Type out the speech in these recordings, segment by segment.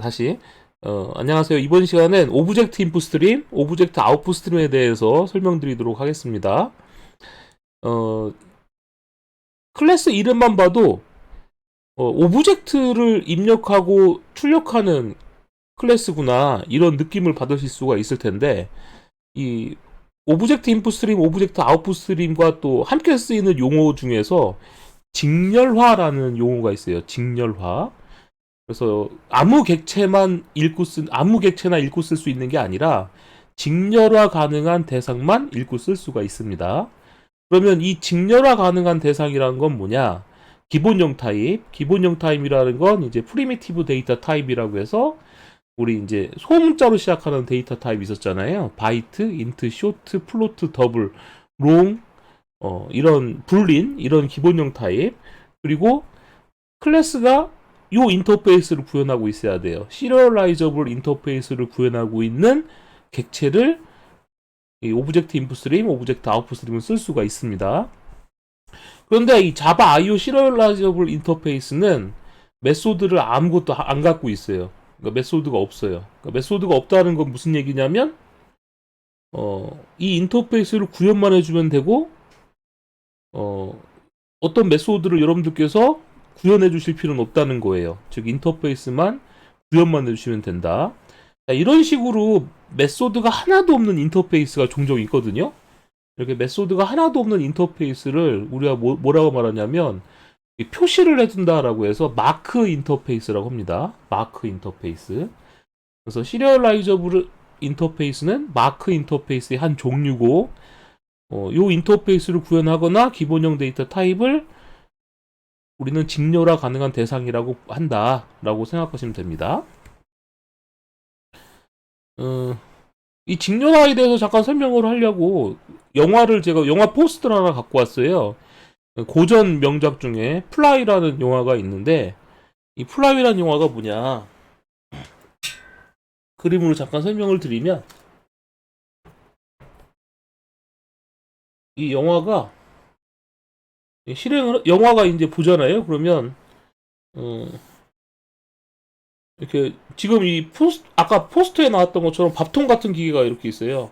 다시 안녕하세요. 이번 시간은 오브젝트 인풋 스트림, 오브젝트 아웃풋 스트림에 대해서 설명드리도록 하겠습니다. 어, 클래스 이름만 봐도 오브젝트를 입력하고 출력하는 클래스구나 이런 느낌을 받으실 수가 있을 텐데 이 오브젝트 인풋 스트림, 오브젝트 아웃풋 스트림과 또 함께 쓰이는 용어 중에서 직렬화라는 용어가 있어요. 직렬화. 그래서 아무 객체나 읽고 쓸 수 있는 게 아니라 직렬화 가능한 대상만 읽고 쓸 수가 있습니다. 그러면 이 직렬화 가능한 대상이라는 건 뭐냐? 기본형 타입, 기본형 타입이라는 건 이제 프리미티브 데이터 타입이라고 해서 우리 이제 소문자로 시작하는 데이터 타입 있었잖아요. 바이트, 인트, 쇼트, 플로트, 더블, 롱, 이런 불린 이런 기본형 타입. 그리고 클래스가 요 인터페이스를 구현하고 있어야 돼요. 시리얼라이저블 인터페이스를 구현하고 있는 객체를 이 오브젝트 인풋 스트림, 오브젝트 아웃풋 스트림을 쓸 수가 있습니다. 그런데 이 자바 IO 시리얼라이저블 인터페이스는 메소드를 아무것도 안 갖고 있어요. 그러니까 메소드가 없어요. 그러니까 메소드가 없다는 건 무슨 얘기냐면 이 인터페이스를 구현만 해주면 되고 어떤 메소드를 여러분들께서 구현해 주실 필요는 없다는 거예요. 즉 인터페이스만 구현만 해주시면 된다. 자, 이런 식으로 메소드가 하나도 없는 인터페이스가 종종 있거든요. 이렇게 메소드가 하나도 없는 인터페이스를 우리가 뭐라고 말하냐면 표시를 해준다라고 해서 마크 인터페이스라고 합니다. 마크 인터페이스. 그래서 시리얼라이저블 인터페이스는 마크 인터페이스의 한 종류고 요 인터페이스를 구현하거나 기본형 데이터 타입을 우리는 직렬화 가능한 대상이라고 한다라고 생각하시면 됩니다. 이 직렬화에 대해서 잠깐 설명을 하려고 제가 영화 포스터를 하나 갖고 왔어요. 고전 명작 중에 플라이라는 영화가 있는데 이 플라이라는 영화가 뭐냐 그림으로 잠깐 설명을 드리면 이 영화가 이제 보잖아요. 그러면 어, 이렇게 지금 아까 포스터에 나왔던 것처럼 밥통 같은 기계가 이렇게 있어요.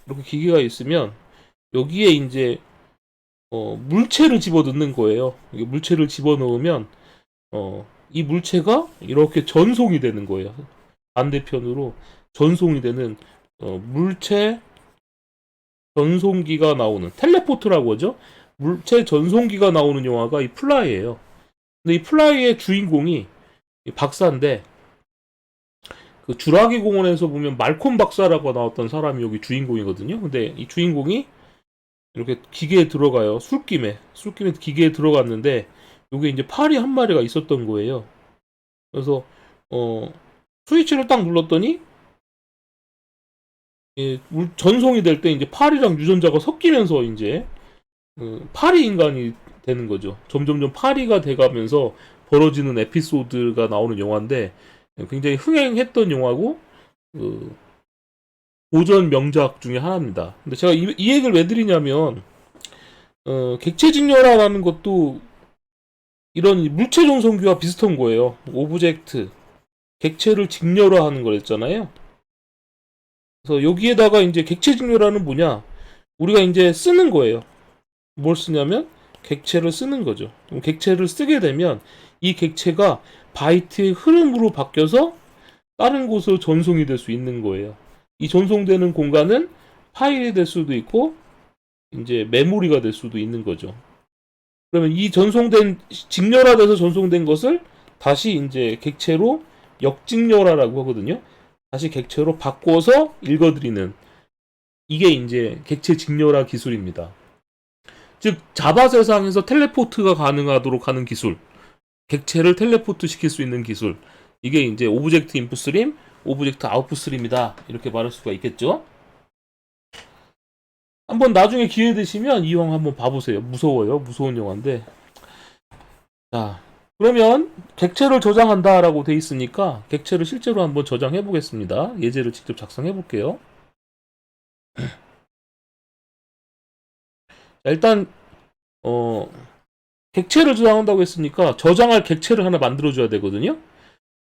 이렇게 기계가 있으면 여기에 이제 물체를 집어 넣는 거예요. 물체를 집어 넣으면 이 물체가 이렇게 전송이 되는 거예요. 반대편으로 전송이 되는 물체 전송기가 나오는 텔레포트라고 하죠. 물체 전송기가 나오는 영화가 이 플라이예요. 근데 이 플라이의 주인공이 박사인데 그 주라기 공원에서 보면 말콤 박사라고 나왔던 사람이 여기 주인공이거든요. 근데 이 주인공이 이렇게 기계에 들어가요. 술김에 기계에 들어갔는데 여기 이제 파리 한 마리가 있었던 거예요. 그래서 어 스위치를 딱 눌렀더니 전송이 될 때 이제 파리랑 유전자가 섞이면서 이제 파리 인간이 되는 거죠. 점점점 파리가 돼가면서 벌어지는 에피소드가 나오는 영화인데 굉장히 흥행했던 영화고 그 고전 명작 중에 하나입니다. 근데 제가 이 얘기를 왜 드리냐면 객체 직렬화라는 것도 이런 물체 전송기와 비슷한 거예요. 오브젝트 객체를 직렬화하는 거랬잖아요. 그래서 여기에다가 이제 객체 직렬화는 뭐냐? 우리가 이제 쓰는 거예요. 뭘 쓰냐면 객체를 쓰는 거죠. 그럼 객체를 쓰게 되면 이 객체가 바이트의 흐름으로 바뀌어서 다른 곳으로 전송이 될 수 있는 거예요. 이 전송되는 공간은 파일이 될 수도 있고 이제 메모리가 될 수도 있는 거죠. 그러면 이 직렬화돼서 전송된 것을 다시 이제 객체로 역직렬화라고 하거든요. 다시 객체로 바꿔서 읽어드리는 이게 이제 객체 직렬화 기술입니다. 즉 자바 세상에서 텔레포트가 가능하도록 하는 기술, 객체를 텔레포트 시킬 수 있는 기술. 이게 이제 오브젝트 인풋 스트림, 오브젝트 아웃풋 스트림이다. 이렇게 말할 수가 있겠죠. 한번 나중에 기회 되시면 이 영화 한번 봐보세요. 무서워요. 무서운 영화인데. 자, 그러면 객체를 저장한다라고 돼 있으니까 객체를 실제로 한번 저장해 보겠습니다. 예제를 직접 작성해 볼게요. 자, 일단 어, 객체를 저장한다고 했으니까 저장할 객체를 하나 만들어 줘야 되거든요.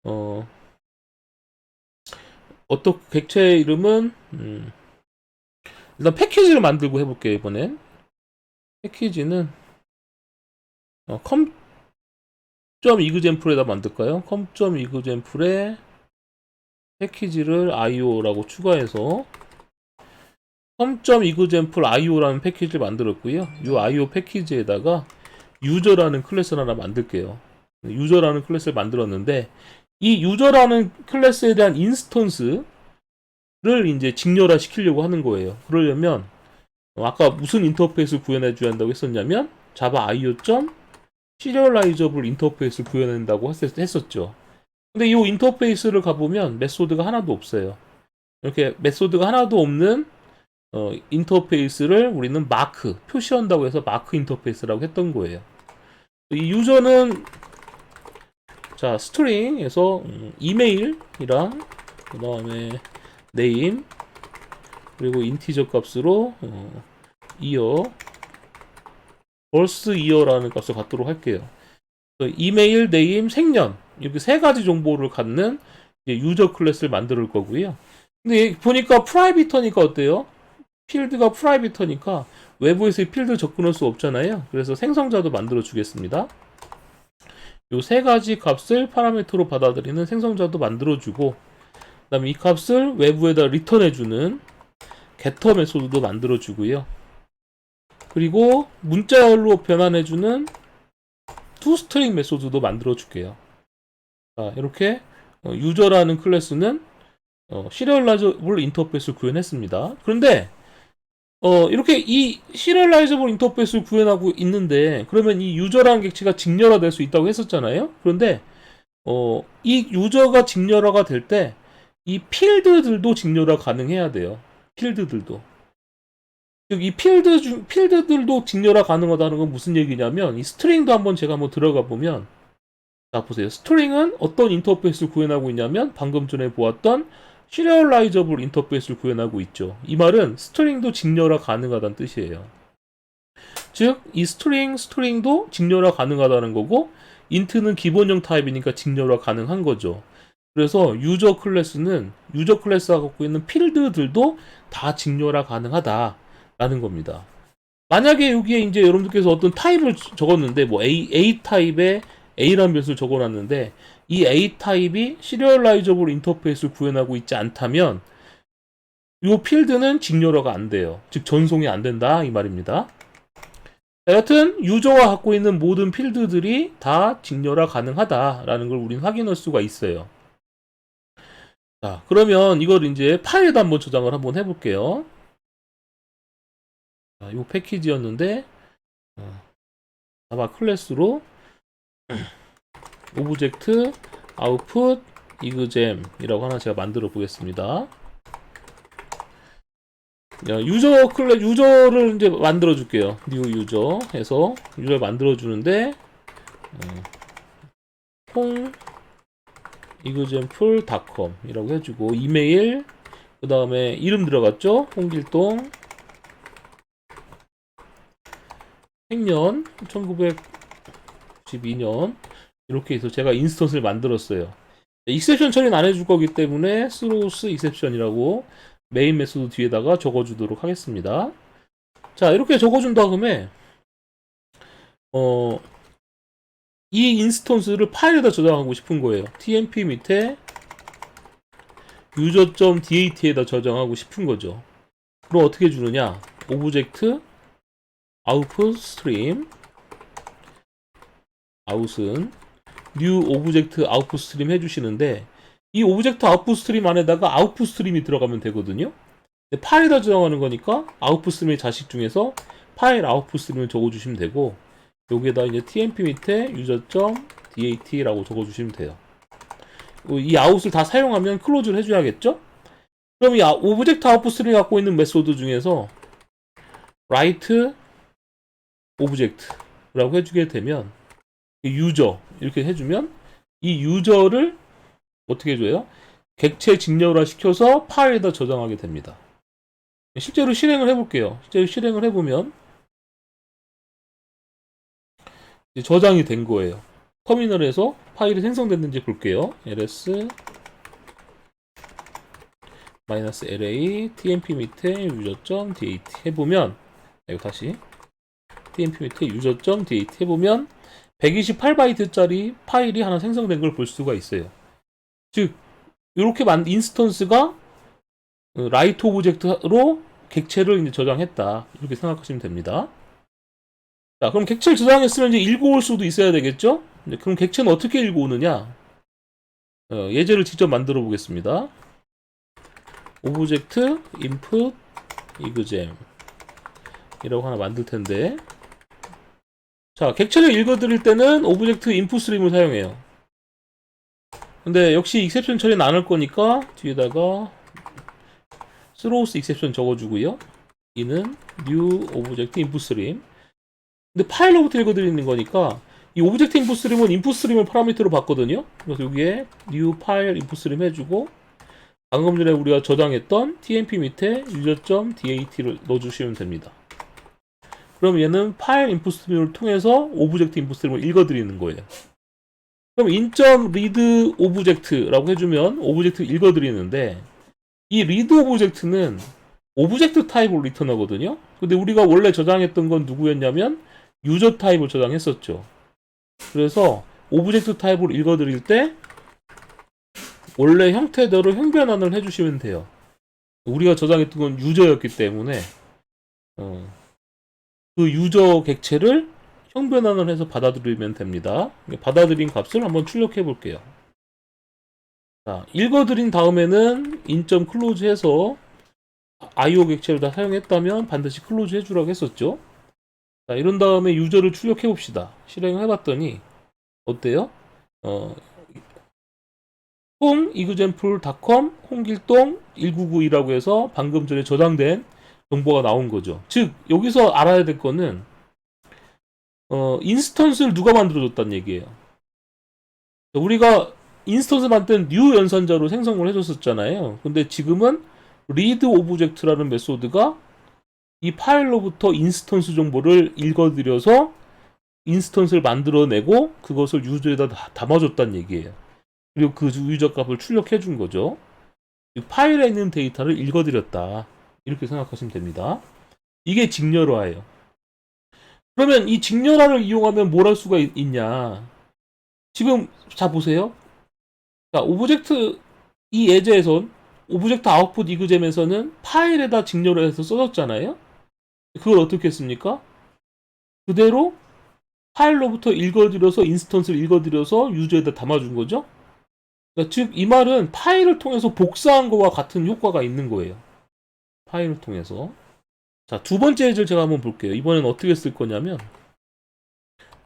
어, 어떤 객체 이름은 일단 패키지를 만들고 해볼게요. 이번엔 패키지는 com.example 에다 만들까요? com.example에 패키지를 io라고 추가해서 com.example io라는 패키지를 만들었고요. 이 io 패키지에다가 유저라는 클래스를 하나 만들게요. 유저라는 클래스를 만들었는데 이 유저라는 클래스에 대한 인스턴스를 이제 직렬화 시키려고 하는 거예요. 그러려면 아까 무슨 인터페이스를 구현해 줘야 한다고 했었냐면 자바 io. 시리얼라이저블 인터페이스를 구현한다고 했었죠. 근데 이 인터페이스를 가보면 메소드가 하나도 없어요. 이렇게 메소드가 하나도 없는 인터페이스를 우리는 마크, 표시한다고 해서 마크 인터페이스라고 했던 거예요. 이 유저는 자 스트링에서 이메일이랑 그 다음에 네임 그리고 인티저 값으로 이어 벌스 이어라는 값을 갖도록 할게요. 이메일, 네임, 생년 이렇게 세 가지 정보를 갖는 유저 클래스를 만들 거고요. 근데 보니까 프라이빗하니까 어때요? 필드가 프라이빗하니까 외부에서 필드 접근할 수 없잖아요. 그래서 생성자도 만들어 주겠습니다. 요 세 가지 값을 파라미터로 받아들이는 생성자도 만들어주고, 그 다음에 이 값을 외부에다 리턴해주는 getter 메소드도 만들어주고요. 그리고 문자열로 변환해주는 toString 메소드도 만들어줄게요. 자, 이렇게 유저라는 클래스는 시리얼라이저블 인터페이스를 구현했습니다. 그런데 이렇게 이 시리얼라이저블 인터페이스를 구현하고 있는데 그러면 이 유저라는 객체가 직렬화 될 수 있다고 했었잖아요. 그런데 이 유저가 직렬화가 될 때 이 필드들도 직렬화 가능해야 돼요. 필드들도. 즉 이 필드들도 직렬화 가능하다는 건 무슨 얘기냐면 이 스트링도 한번 제가 한번 들어가 보면 자 보세요. 스트링은 어떤 인터페이스를 구현하고 있냐면 방금 전에 보았던 시리얼라이저블 인터페이스를 구현하고 있죠. 이 말은 스트링도 직렬화 가능하다는 뜻이에요. 즉 이 스트링도 직렬화 가능하다는 거고 인트는 기본형 타입이니까 직렬화 가능한 거죠. 그래서 유저 클래스가 갖고 있는 필드들도 다 직렬화 가능하다라는 겁니다. 만약에 여기에 이제 여러분들께서 어떤 타입을 적었는데 뭐 A 타입에 A라는 변수를 적어놨는데 이 A 타입이 시리얼라이저블 인터페이스를 구현하고 있지 않다면 이 필드는 직렬화가 안 돼요. 즉 전송이 안 된다 이 말입니다. 여하튼 유저가 갖고 있는 모든 필드들이 다 직렬화 가능하다라는 걸 우리는 확인할 수가 있어요. 자, 그러면 이걸 이제 파일에다 한번 저장을 한번 해볼게요. 자, 이 패키지였는데 자바 클래스로 오브젝트 아웃풋 exam이라고 하나 제가 만들어 보겠습니다. 유저를 이제 만들어 줄게요. new user 해서 유저를 만들어 주는데 example.com 이라고 해주고 이메일 그 다음에 이름 들어갔죠? 홍길동 생년 1992년 이렇게 해서 제가 인스턴스를 만들었어요. 익셉션 처리는 안 해줄 거기 때문에 throws exception이라고 메인 메소드 뒤에다가 적어주도록 하겠습니다. 자, 이렇게 적어준 다음에 이 인스턴스를 파일에다 저장하고 싶은 거예요. tmp 밑에 user.dat에다 저장하고 싶은 거죠. 그럼 어떻게 주느냐? 오브젝트 output stream out은 new 오브젝트 output stream 해주시는데 이 오브젝트 아웃풋 스트림 안에다가 아웃풋 스트림이 들어가면 되거든요. 근데 파일에다 저장하는 거니까 아웃풋 스트림의 자식 중에서 파일 아웃풋 스트림을 적어주시면 되고 여기에다 이제 tmp 밑에 user.dat라고 적어주시면 돼요. 이 아웃을 다 사용하면 클로즈를 해줘야겠죠? 그럼 이 오브젝트 아웃풋 스트림이 갖고 있는 메소드 중에서 write object라고 해주게 되면 유저 이렇게 해주면 이 유저를 어떻게 해줘요? 객체 직렬화 시켜서 파일에다 저장하게 됩니다. 실제로 실행을 해볼게요. 실제로 실행을 해보면 저장이 된 거예요. 터미널에서 파일이 생성됐는지 볼게요. ls -la tmp 밑에 user.dat 해보면, 이거 다시 tmp 밑에 user.dat 해보면 128바이트짜리 파일이 하나 생성된 걸 볼 수가 있어요. 즉 이렇게 인스턴스가 라이트 오브젝트로 객체를 이제 저장했다, 이렇게 생각하시면 됩니다. 자, 그럼 객체를 저장했으면 이제 읽어올 수도 있어야 되겠죠? 그럼 객체는 어떻게 읽어오느냐? 예제를 직접 만들어 보겠습니다. 오브젝트 input exam 이라고 하나 만들 텐데, 자, 객체를 읽어드릴 때는 오브젝트 input stream을 사용해요. 근데 역시 exception 처리는 안 할 거니까 뒤에다가 throws exception 적어주고요. 이는 new object input stream. 근데 파일로부터 읽어드리는 거니까 이 오브젝트 인풋 스트림은 인풋 스트림을 파라미터로 봤거든요. 그래서 여기에 new 파일 인풋 스트림 해주고, 방금 전에 우리가 저장했던 tmp 밑에 user.dat를 넣어주시면 됩니다. 그럼 얘는 파일 인풋 스트림을 통해서 오브젝트 인풋 스트림을 읽어드리는 거예요. 그럼 in.read 오브젝트라고 해주면 오브젝트를 읽어드리는데, 이 read 오브젝트는 오브젝트 타입으로 리턴하거든요. 근데 우리가 원래 저장했던 건 누구였냐면 유저 타입을 저장했었죠. 그래서 오브젝트 타입으로 읽어드릴 때 원래 형태대로 형변환을 해주시면 돼요. 우리가 저장했던 건 유저였기 때문에 그 유저 객체를 형변환을 해서 받아들이면 됩니다. 받아들인 값을 한번 출력해 볼게요. 자, 읽어드린 다음에는 in.close 해서 IO 객체를 다 사용했다면 반드시 클로즈 해주라고 했었죠. 자, 이런 다음에 유저를 출력해 봅시다. 실행을 해봤더니 어때요? example.com 홍길동 1992라고 해서 방금 전에 저장된 정보가 나온 거죠. 즉 여기서 알아야 될 거는 인스턴스를 누가 만들어줬다는 얘기예요. 우리가 인스턴스 만든 new 연산자로 생성을 해줬었잖아요. 근데 지금은 read 오브젝트라는 메소드가 이 파일로부터 인스턴스 정보를 읽어들여서 인스턴스를 만들어내고 그것을 유저에다 담아줬다는 얘기예요. 그리고 그 유저 값을 출력해 준 거죠. 파일에 있는 데이터를 읽어드렸다, 이렇게 생각하시면 됩니다. 이게 직렬화예요. 그러면 이 직렬화를 이용하면 뭘 할 수가 있냐? 지금 자 보세요. 자, 오브젝트 이 예제에선 오브젝트 아웃풋 이그잼에서는 파일에다 직렬화해서 써졌잖아요. 그걸 어떻게 했습니까? 그대로 파일로부터 읽어들여서 인스턴스를 읽어들여서 유저에다 담아준 거죠. 그러니까 즉 이 말은 파일을 통해서 복사한 거와 같은 효과가 있는 거예요. 파일을 통해서. 자, 두 번째 예제를 제가 한번 볼게요. 이번엔 어떻게 쓸 거냐면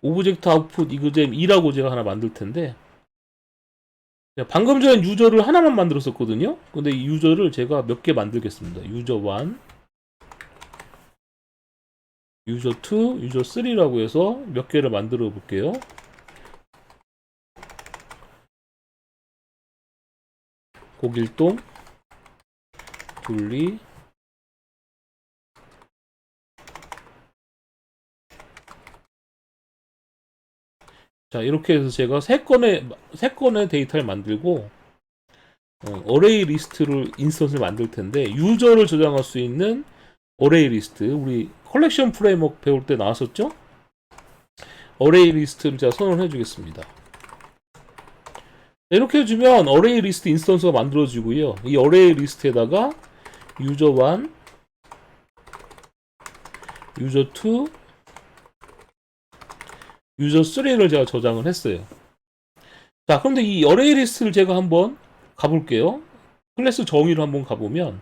오브젝트 아웃풋 이그잼 2라고 제가 하나 만들 텐데, 방금 전에 유저를 하나만 만들었었거든요. 근데 이 유저를 제가 몇 개 만들겠습니다. 유저 1, 유저 2, 유저 3라고 해서 몇 개를 만들어 볼게요. 고길동, 둘리, 자, 이렇게 해서 제가 세 건의 데이터를 만들고 어레이 리스트를 인스턴스를 만들 텐데, 유저를 저장할 수 있는 어레이 리스트, 우리 컬렉션 프레임워크 배울 때 나왔었죠? 어레이 리스트를 제가 선언해 주겠습니다. 이렇게 해주면 어레이 리스트 인스턴스가 만들어지고요. 이 어레이 리스트에다가 유저 1, 유저 2, 유저 3를 제가 저장을 했어요. 자, 그런데 이 어레이 리스트를 제가 한번 가볼게요. 클래스 정의를 한번 가보면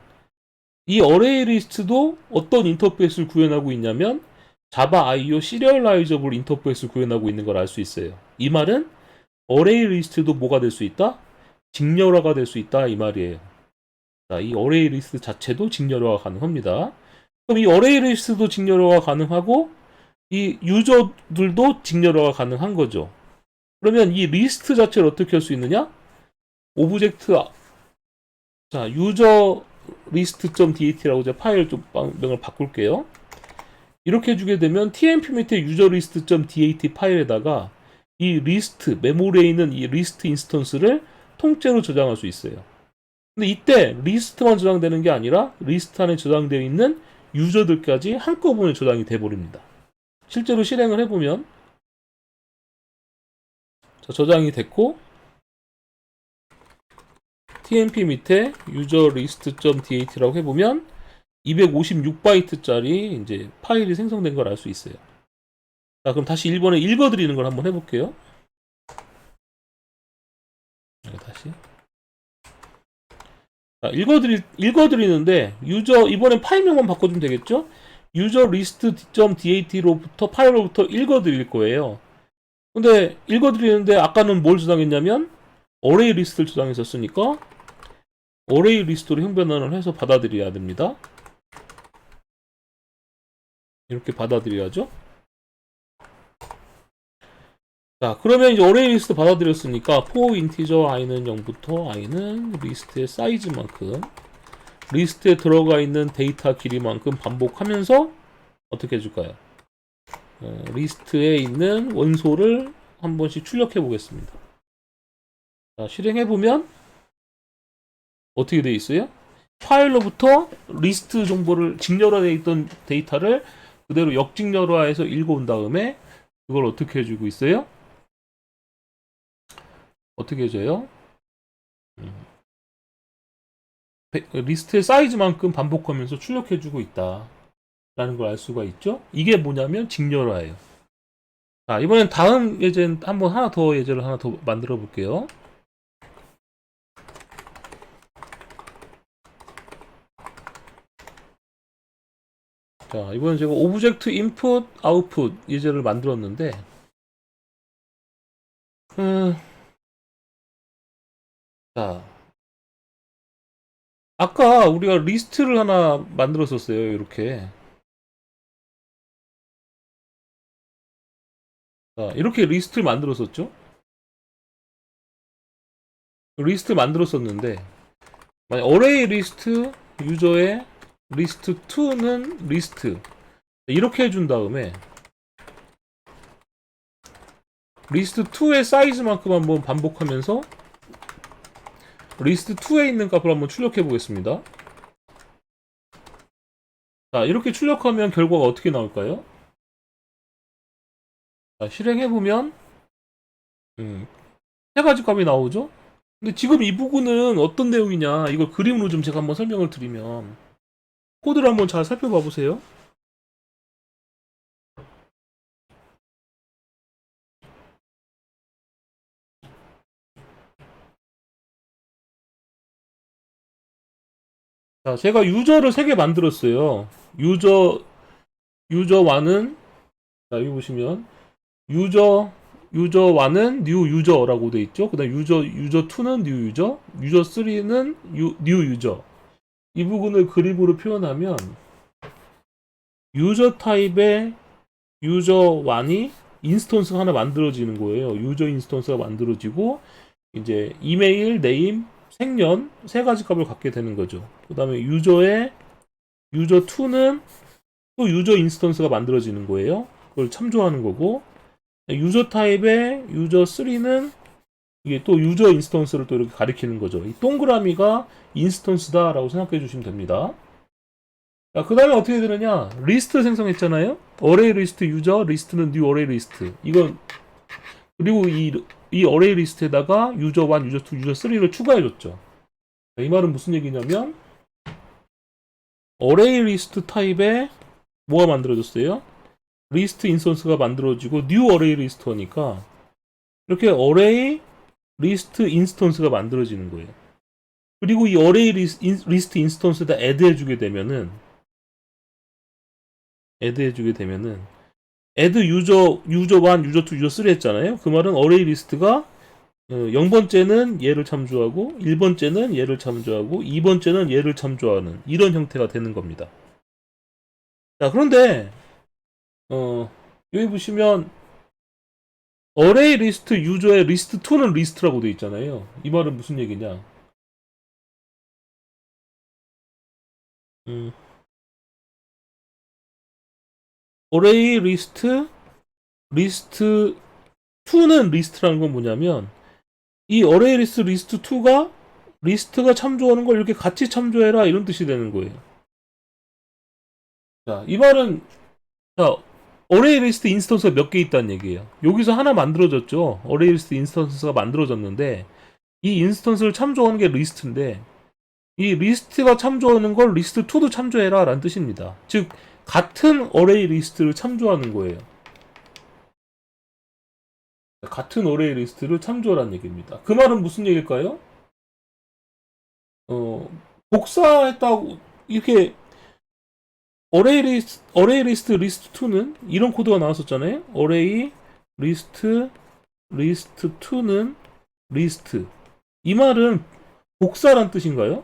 이 어레이 리스트도 어떤 인터페이스를 구현하고 있냐면 자바 IO 시리얼라이저블 인터페이스를 구현하고 있는 걸 알 수 있어요. 이 말은 어레이 리스트도 뭐가 될 수 있다? 직렬화가 될 수 있다, 이 말이에요. 자, 이 어레이 리스트 자체도 직렬화가 가능합니다. 그럼 이 어레이 리스트도 직렬화가 가능하고 이 유저들도 직렬화가 가능한 거죠. 그러면 이 리스트 자체를 어떻게 할 수 있느냐? 오브젝트, 자, 유저 list.dat라고 제가 파일 좀 명을 바꿀게요. 이렇게 해주게 되면 tmp 밑에 user list.dat 파일에다가 이 리스트, 메모리에 있는 이 리스트 인스턴스를 통째로 저장할 수 있어요. 근데 이때 리스트만 저장되는 게 아니라 리스트 안에 저장되어 있는 유저들까지 한꺼번에 저장이 돼버립니다. 실제로 실행을 해보면 자, 저장이 됐고 tmp 밑에 user-list.dat라고 해보면 256바이트짜리 이제 파일이 생성된 걸 알 수 있어요. 자, 그럼 다시 1번에 읽어드리는 걸 한번 해볼게요. 다시. 자, 읽어드리는데, 이번엔 파일명만 바꿔주면 되겠죠? user-list.dat로부터 파일로부터 읽어드릴 거예요. 근데 읽어드리는데, 아까는 뭘 저장했냐면, 어레이 리스트를 저장했었으니까, 어레이 리스트로 형변환을 해서 받아들여야 됩니다. 이렇게 받아들여야죠. 자, 그러면 이제 어레이 리스트 받아들였으니까 for 인티저 i는 0부터 i는 리스트의 사이즈만큼 리스트에 들어가 있는 데이터 길이만큼 반복하면서 어떻게 해줄까요? 리스트에 있는 원소를 한 번씩 출력해 보겠습니다. 자, 실행해 보면 어떻게 되어 있어요? 파일로부터 리스트 정보를 직렬화되어 있던 데이터를 그대로 역직렬화해서 읽어온 다음에 그걸 어떻게 해주고 있어요? 어떻게 해줘요? 리스트의 사이즈만큼 반복하면서 출력해주고 있다 라는 걸 알 수가 있죠. 이게 뭐냐면 직렬화예요. 자, 이번엔 다음 예제 한번 하나 더 예제를 하나 더 만들어 볼게요. 자, 이번엔 제가 오브젝트 인풋 아웃풋 예제를 만들었는데 자, 아까 우리가 리스트를 하나 만들었었어요. 이렇게. 자, 이렇게 리스트를 만들었었죠. 리스트 만들었었는데 만약 어레이 리스트 유저의 리스트 2는 리스트 이렇게 해준 다음에 리스트 2의 사이즈만큼 한번 반복하면서 리스트 2에 있는 값을 한번 출력해 보겠습니다. 자, 이렇게 출력하면 결과가 어떻게 나올까요? 자, 실행해 보면 세 가지 값이 나오죠. 근데 지금 이 부분은 어떤 내용이냐 이걸 그림으로 좀 제가 한번 설명을 드리면 코드를 한번 잘 살펴봐 보세요. 자, 제가 유저를 3개 만들었어요. 유저1은 자, 여기 보시면 유저1은 new user라고 돼 있죠. 그다음 유저2는 new user, 유저3는 new user. 이 부분을 그림으로 표현하면 유저 타입의 유저1이 인스턴스가 하나 만들어지는 거예요. 유저 인스턴스가 만들어지고 이제 이메일, 네임, 생년 세 가지 값을 갖게 되는 거죠. 그다음에 유저2는 또 유저 인스턴스가 만들어지는 거예요. 그걸 참조하는 거고 유저 타입의 유저3는 이게 또 유저 인스턴스를 또 이렇게 가리키는 거죠. 이 동그라미가 인스턴스다라고 생각해 주시면 됩니다. 자, 그 다음에 어떻게 되느냐? 리스트 생성했잖아요? 어레이 리스트 유저, 리스트는 뉴 어레이 리스트. 이건, 그리고 이 어레이 리스트에다가 유저 1, 유저 2, 유저 3를 추가해줬죠. 자, 이 말은 무슨 얘기냐면, 어레이 리스트 타입에 뭐가 만들어졌어요? 리스트 인스턴스가 만들어지고, 뉴 어레이 리스트니까, 이렇게 어레이 리스트 인스턴스가 만들어지는 거예요. 그리고 이 어레이 리스트 인스턴스에다 애드해주게 되면은 add 유저 1, 유저 2, 유저 3 했잖아요. 그 말은 어레이 리스트가 0번째는 얘를 참조하고 1번째는 얘를 참조하고 2번째는 얘를 참조하는 이런 형태가 되는 겁니다. 자, 그런데 여기 보시면 어레이 리스트 유저의 리스트 2는 리스트라고 되어 있잖아요. 이 말은 무슨 얘기냐? 어레이 리스트 2는 리스트라는 건 뭐냐면 이 어레이 리스트 리스트 2가 리스트가 참조하는 걸 이렇게 같이 참조해라 이런 뜻이 되는 거예요. 자, 이 말은 자, 어레이 리스트 인스턴스가 몇 개 있다는 얘기예요. 여기서 하나 만들어졌죠. 어레이 리스트 인스턴스가 만들어졌는데 이 인스턴스를 참조하는 게 리스트인데 이 리스트가 참조하는 걸 리스트 2도 참조해라 라는 뜻입니다. 즉 같은 어레이 리스트를 참조하는 거예요. 같은 어레이 리스트를 참조하라는 얘기입니다. 그 말은 무슨 얘기일까요? 복사했다고 이렇게 어레이 리스트 리스트 2는 이런 코드가 나왔었잖아요. 어레이 리스트 2는 리스트. 이 말은 복사란 뜻인가요?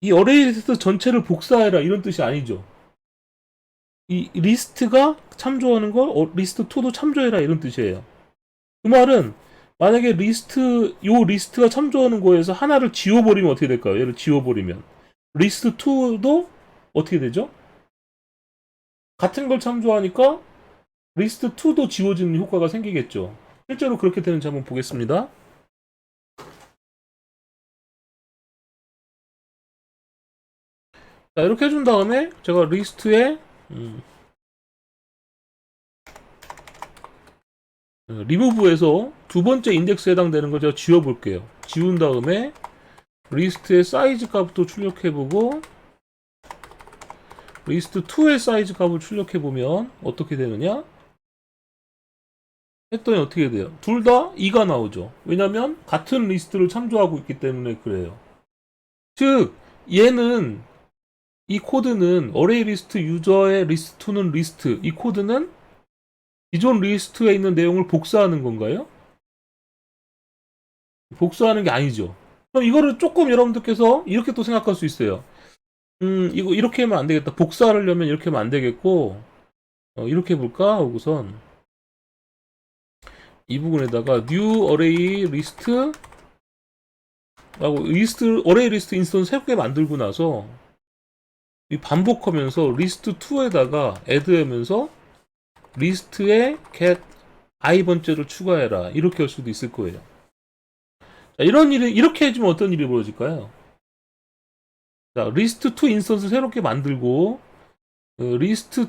이 어레이 리스트 전체를 복사해라 이런 뜻이 아니죠. 이 리스트가 참조하는 걸 리스트 2도 참조해라 이런 뜻이에요. 그 말은 만약에 요 리스트가 참조하는 거에서 하나를 지워버리면 어떻게 될까요? 얘를 지워버리면 리스트 2도 어떻게 되죠? 같은 걸 참조하니까 리스트 2도 지워지는 효과가 생기겠죠. 실제로 그렇게 되는지 한번 보겠습니다. 자, 이렇게 해준 다음에 제가 리스트에 리무브에서 두 번째 인덱스에 해당되는 걸 제가 지워볼게요. 지운 다음에 리스트의 사이즈 값도 출력해보고 리스트 2의 사이즈 값을 출력해보면 어떻게 되느냐? 했더니 어떻게 돼요? 둘 다 2가 나오죠. 왜냐면 같은 리스트를 참조하고 있기 때문에 그래요. 즉 얘는 이 코드는 어레이 리스트 유저의 리스트 2는 리스트 이 코드는 기존 리스트에 있는 내용을 복사하는 건가요? 복사하는 게 아니죠. 그럼 이거를 조금 여러분들께서 이렇게 또 생각할 수 있어요. 이거 이렇게 하면 안 되겠다. 복사를 하려면 이렇게 하면 안 되겠고, 이렇게 해볼까? 하고선, 이 부분에다가, new array list, 라고, 어레이 리스트 인스턴스 새롭게 만들고 나서, 이 반복하면서 리스트 2에다가 add 하면서, 리스트에 get i번째를 추가해라. 이렇게 할 수도 있을 거예요. 자, 이렇게 해주면 어떤 일이 벌어질까요? 자, 리스트 2 인스턴스 새롭게 만들고 리스트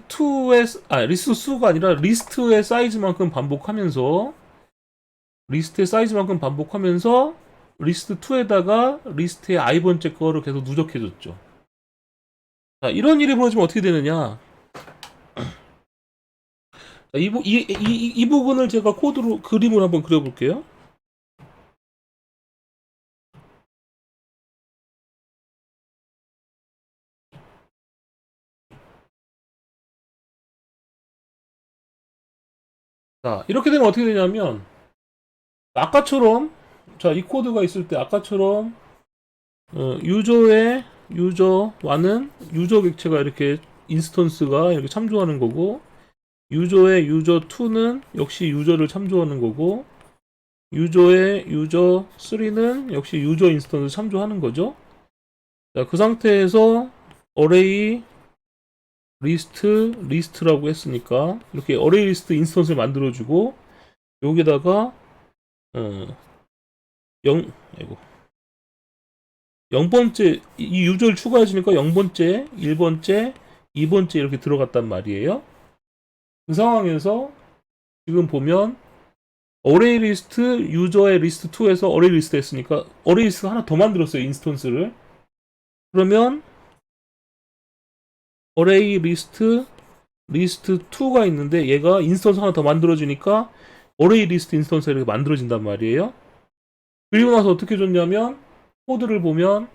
수가 아니라 리스트의 사이즈만큼 반복하면서 리스트 2에다가 리스트의 i번째 거를 계속 누적해줬죠. 자, 이런 일이 벌어지면 어떻게 되느냐? 자, 이 부분을 제가 코드로 그림을 한번 그려볼게요. 자, 이렇게 되면 어떻게 되냐면 아까처럼 자, 이 코드가 있을 때 아까처럼 유저와는 유저 객체가 이렇게 인스턴스가 이렇게 참조하는 거고 유저의 유저 2는 역시 유저를 참조하는 거고 유저의 유저 3는 역시 유저 인스턴스 참조하는 거죠. 자, 그 상태에서 어레이 리스트라고 했으니까 이렇게 어레이 리스트 인스턴스를 만들어주고 여기다가 0번째 이 유저를 추가해주니까 0번째, 1번째, 2번째 이렇게 들어갔단 말이에요. 그 상황에서 지금 보면 어레이 리스트 유저의 리스트 2에서 어레이 리스트 했으니까 어레이 리스트가 하나 더 만들었어요. 인스턴스를. 그러면 어레이 리스트 2가 있는데 얘가 인스턴스 하나 더 만들어주니까 어레이 리스트 인스턴스가 이렇게 만들어진단 말이에요. 그리고 나서 어떻게 줬냐면 코드를 보면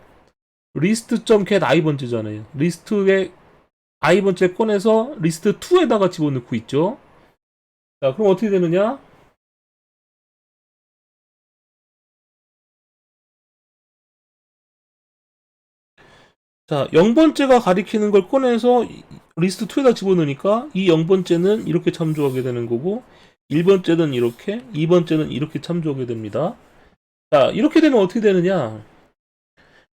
list.get i번째잖아요. 리스트의 i번째 꺼내서 리스트 2에다가 집어넣고 있죠. 자, 그럼 어떻게 되느냐? 자, 0번째가 가리키는 걸 꺼내서 리스트 2에다 집어넣으니까 이 0번째는 이렇게 참조하게 되는 거고 1번째는 이렇게, 2번째는 이렇게 참조하게 됩니다. 자, 이렇게 되면 어떻게 되느냐?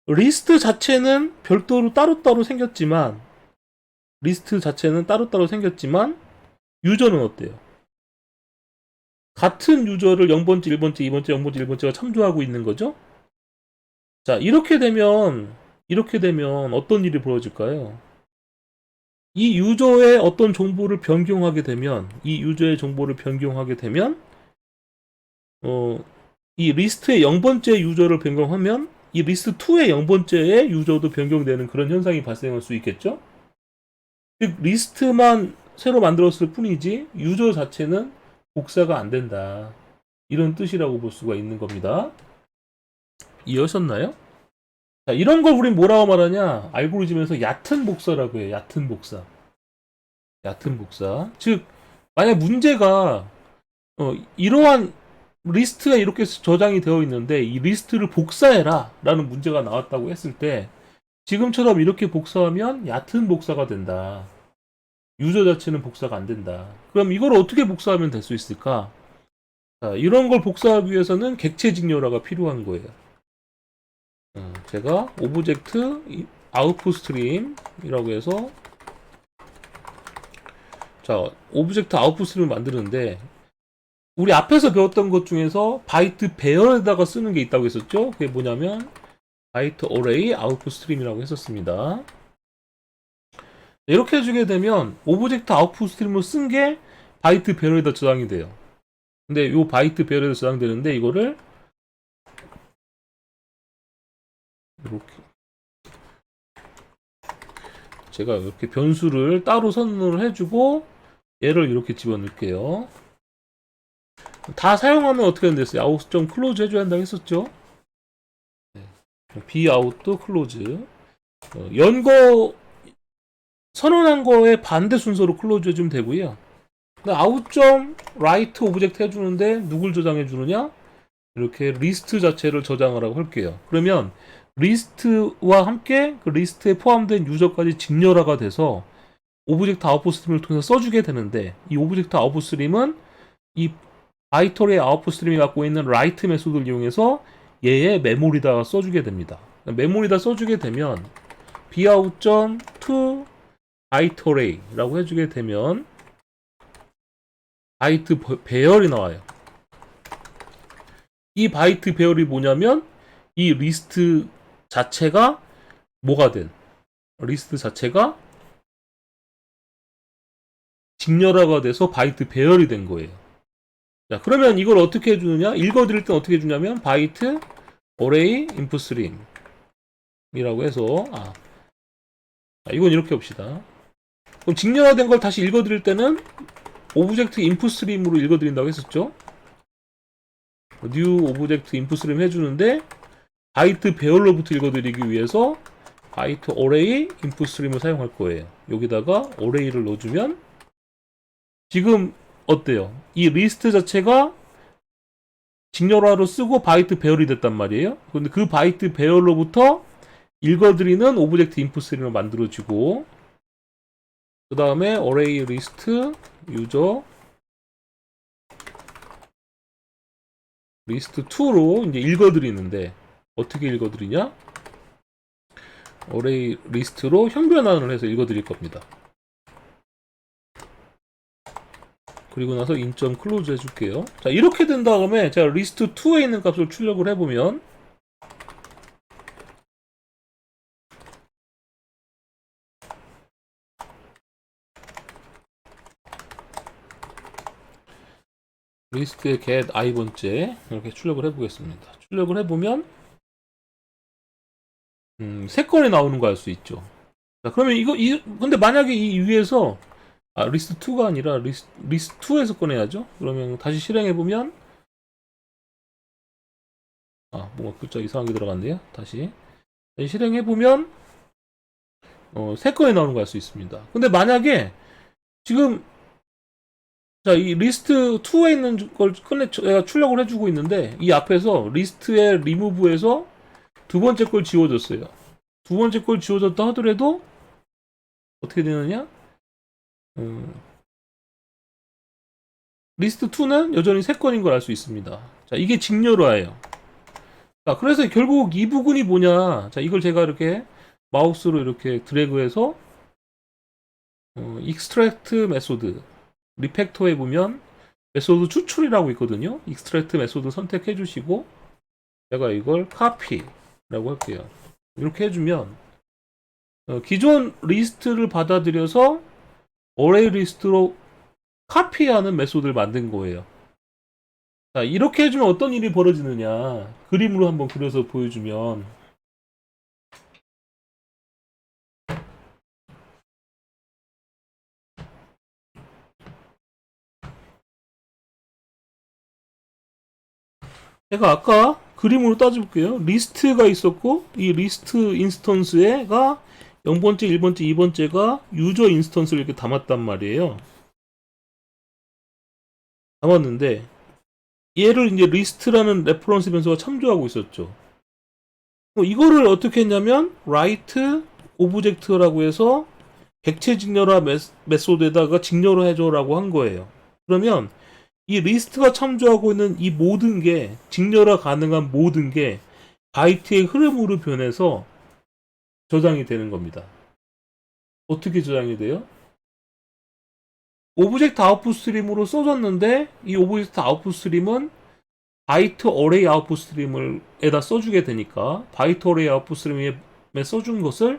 리스트 자체는 별도로 따로따로 생겼지만 유저는 어때요? 같은 유저를 0번째, 1번째, 2번째, 0번째, 1번째가 참조하고 있는 거죠. 자, 이렇게 되면 어떤 일이 벌어질까요? 이 유저의 어떤 정보를 변경하게 되면, 어, 이 리스트의 0번째 유저를 변경하면, 이 리스트 2의 0번째의 유저도 변경되는 그런 현상이 발생할 수 있겠죠? 즉, 리스트만 새로 만들었을 뿐이지, 유저 자체는 복사가 안 된다. 이런 뜻이라고 볼 수가 있는 겁니다. 이해하셨나요? 자, 이런 걸 우린 뭐라고 말하냐? 알고리즘에서 얕은 복사라고 해요. 얕은 복사. 얕은 복사. 즉, 만약 문제가 이러한 리스트가 이렇게 저장이 되어 있는데 이 리스트를 복사해라 라는 문제가 나왔다고 했을 때 지금처럼 이렇게 복사하면 얕은 복사가 된다. 유저 자체는 복사가 안 된다. 그럼 이걸 어떻게 복사하면 될 수 있을까? 자, 이런 걸 복사하기 위해서는 객체 직렬화가 필요한 거예요. 제가 오브젝트 아웃풋 스트림이라고 해서 자, 오브젝트 아웃풋 스트림을 만드는데 우리 앞에서 배웠던 것 중에서 바이트 배열에다가 쓰는 게 있다고 했었죠? 그게 뭐냐면 바이트 어레이 아웃풋 스트림이라고 했었습니다. 이렇게 해주게 되면 오브젝트 아웃풋 스트림을 쓴 게 바이트 배열에다 저장이 돼요. 근데 이 바이트 배열에다 저장되는데 이거를 이렇게 제가 이렇게 변수를 따로 선언을 해주고 얘를 이렇게 집어넣을게요. 다 사용하면 어떻게 된댔어요? 아웃 점 클로즈 해줘야 한다고 했었죠? 비아웃도 클로즈. 연거 선언한 거에 반대 순서로 클로즈 해주면 되고요. 아웃 점 라이트 오브젝트 해주는데 누굴 저장해 주느냐? 이렇게 리스트 자체를 저장하라고 할게요. 그러면 리스트와 함께 그 리스트에 포함된 유저까지 직렬화가 돼서 오브젝트 아웃풋 스트림을 통해서 써주게 되는데 이 오브젝트 아웃풋 스트림은 이 바이터리의 아웃풋 스트림이 갖고 있는 라이트 메소드를 이용해서 얘의 메모리에다가 써주게 됩니다. 메모리에다 써주게 되면 bout.to 바이터레이라고 해주게 되면 바이트 배열이 나와요. 이 바이트 배열이 뭐냐면 이 리스트 자체가 뭐가 된 리스트 자체가 직렬화가 돼서 바이트 배열이 된 거예요. 자, 그러면 이걸 어떻게 해주느냐? 읽어드릴 땐 어떻게 해주냐면 바이트 어레이 인풋 스트림이라고 해서 이건 이렇게 봅시다. 그럼 직렬화된 걸 다시 읽어드릴 때는 오브젝트 인풋 스트림으로 읽어드린다고 했었죠. 뉴 오브젝트 인풋 스트림 해주는데 바이트 배열로부터 읽어드리기 위해서 바이트 어레이 인풋 스트림을 사용할 거예요. 여기다가 어레이를 넣어주면 지금 어때요? 이 리스트 자체가 직렬화로 쓰고 바이트 배열이 됐단 말이에요. 근데 그 바이트 배열로부터 읽어드리는 오브젝트 인풋 스트림을 만들어주고 그 다음에 어레이 리스트 유저 리스트 2로 이제 읽어드리는데 어떻게 읽어드리냐? 어레이 리스트로 형변환을 해서 읽어드릴 겁니다. 그리고 나서 인점 클로즈 해줄게요. 자, 이렇게 된 다음에 제가 리스트 2에 있는 값을 출력을 해보면 리스트의 get i번째 이렇게 출력을 해보겠습니다. 출력을 해보면 3건이 나오는 거 알 수 있죠. 자, 그러면 근데 만약에 이 위에서 리스트 2가 아니라 리스트 2에서 꺼내야죠. 그러면 다시 실행해보면 뭔가 글자 이상하게 들어갔네요. 다시 실행해보면 3건이 나오는 거 알 수 있습니다. 근데 만약에 지금 자, 이 리스트 2에 있는 걸 내가 출력을 해주고 있는데 이 앞에서 리스트의 리무브에서 두 번째 걸 지워줬어요. 두 번째 걸 지워줬다 하더라도 어떻게 되느냐? 리스트 2는 여전히 3건인 걸 알 수 있습니다. 자, 이게 직렬화예요. 자, 그래서 결국 이 부분이 뭐냐? 자, 이걸 제가 이렇게 마우스로 이렇게 드래그해서 extract 메소드 리팩터에 보면 메소드 추출이라고 있거든요. 익스트랙트 메소드 선택해 주시고 제가 이걸 카피라고 할게요. 이렇게 해주면 기존 리스트를 받아들여서 어레이 리스트로 카피하는 메소드를 만든 거예요. 자, 이렇게 해주면 어떤 일이 벌어지느냐, 그림으로 한번 그려서 보여주면, 제가 아까 그림으로 따져볼게요. 리스트가 있었고 이 리스트 인스턴스에가 0번째, 1번째, 2번째가 유저 인스턴스를 이렇게 담았단 말이에요. 담았는데 얘를 이제 리스트라는 레퍼런스 변수가 참조하고 있었죠. 이거를 어떻게 했냐면 write 오브젝트라고 해서 객체 직렬화 메소드에다가 직렬화 해줘라고 한 거예요. 그러면 이 리스트가 참조하고 있는 이 모든 게, 직렬화 가능한 모든 게 바이트의 흐름으로 변해서 저장이 되는 겁니다. 어떻게 저장이 돼요? 오브젝트 아웃풋 스트림으로 써줬는데 이 오브젝트 아웃풋 스트림은 바이트 어레이 아웃풋 스트림을 에다 써주게 되니까 바이트 어레이 아웃풋 스트림에 써준 것을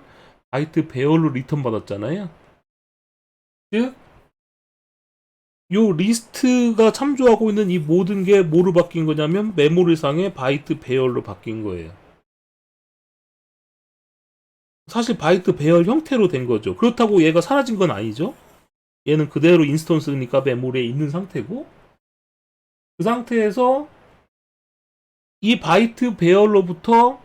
바이트 배열로 리턴 받았잖아요. 즉, 요 리스트가 참조하고 있는 이 모든 게 뭐로 바뀐 거냐면 메모리상의 바이트 배열로 바뀐 거예요. 사실 바이트 배열 형태로 된 거죠. 그렇다고 얘가 사라진 건 아니죠. 얘는 그대로 인스턴스니까 메모리에 있는 상태고, 그 상태에서 이 바이트 배열로부터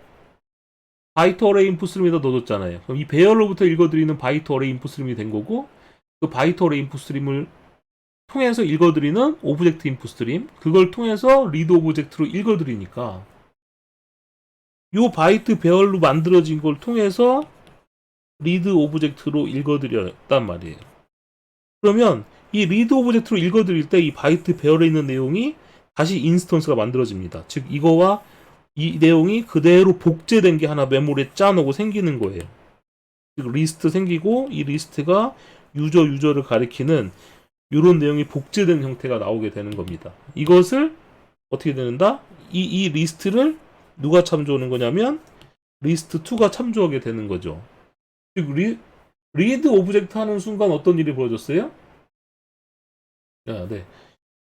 바이트 어레이 인풋 스트림에다 넣어줬잖아요. 그럼 이 배열로부터 읽어드리는 바이트 어레이 인풋 스트림이 된 거고, 그 바이트 어레이 인풋 스트림을 통해서 읽어드리는 오브젝트 인풋 스트림, 그걸 통해서 리드 오브젝트로 읽어드리니까 요 바이트 배열로 만들어진 걸 통해서 리드 오브젝트로 읽어드렸단 말이에요. 그러면 이 리드 오브젝트로 읽어드릴 때 이 바이트 배열에 있는 내용이 다시 인스턴스가 만들어집니다. 즉 이거와 이 내용이 그대로 복제된 게 하나 메모리에 짜놓고 생기는 거예요. 즉 리스트 생기고 이 리스트가 유저를 가리키는 이런 내용이 복제된 형태가 나오게 되는 겁니다. 이것을 어떻게 되는다? 이 리스트를 누가 참조하는 거냐면 리스트2가 참조하게 되는 거죠. 즉 리드 오브젝트 하는 순간 어떤 일이 벌어졌어요? 네.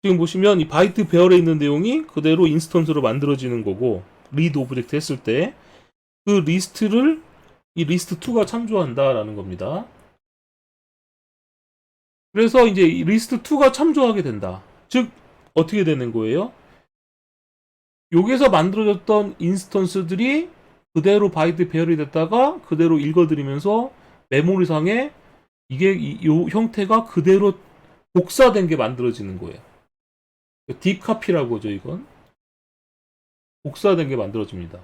지금 보시면 이 바이트 배열에 있는 내용이 그대로 인스턴스로 만들어지는 거고, 리드 오브젝트 했을 때 그 리스트를 이 리스트2가 참조한다라는 겁니다. 그래서 이제 리스트2가 참조하게 된다. 즉 어떻게 되는 거예요? 여기서 만들어졌던 인스턴스들이 그대로 바이트 배열이 됐다가 그대로 읽어드리면서 메모리상에 이게 이 형태가 그대로 복사된 게 만들어지는 거예요. 딥카피라고 하죠, 이건. 복사된 게 만들어집니다.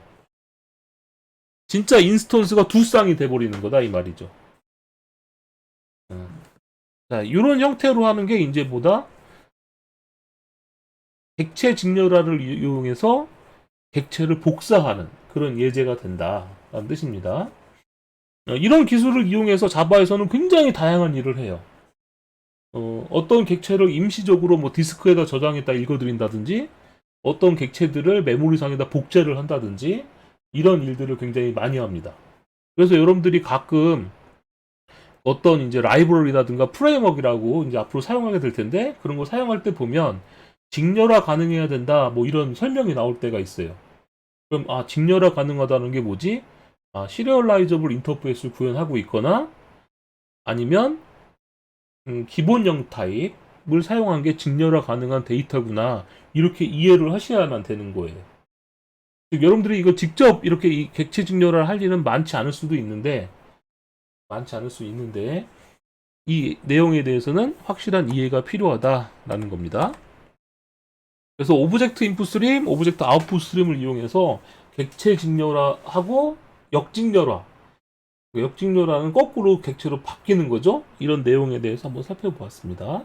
진짜 인스턴스가 두 쌍이 돼버리는 거다, 이 말이죠. 자, 이런 형태로 하는 게 이제 뭐다? 객체 직렬화를 이용해서 객체를 복사하는 그런 예제가 된다라는 뜻입니다. 이런 기술을 이용해서 자바에서는 굉장히 다양한 일을 해요. 어떤 객체를 임시적으로 뭐 디스크에다 저장했다 읽어드린다든지, 어떤 객체들을 메모리상에다 복제를 한다든지, 이런 일들을 굉장히 많이 합니다. 그래서 여러분들이 가끔 어떤 이제 라이브러리라든가 프레임워크라고 이제 앞으로 사용하게 될 텐데, 그런 거 사용할 때 보면 직렬화 가능해야 된다, 뭐 이런 설명이 나올 때가 있어요. 그럼 직렬화 가능하다는 게 뭐지? 시리얼라이저블 인터페이스를 구현하고 있거나 아니면 기본형 타입을 사용한 게 직렬화 가능한 데이터구나, 이렇게 이해를 하셔야만 되는 거예요. 즉 여러분들이 이거 직접 이렇게 이 객체 직렬화를 할 일은 많지 않을 수 있는데 이 내용에 대해서는 확실한 이해가 필요하다라는 겁니다. 그래서 오브젝트 인풋 스트림, 오브젝트 아웃풋 스트림을 이용해서 객체 직렬화하고 역직렬화, 역직렬화는 거꾸로 객체로 바뀌는 거죠. 이런 내용에 대해서 한번 살펴보았습니다.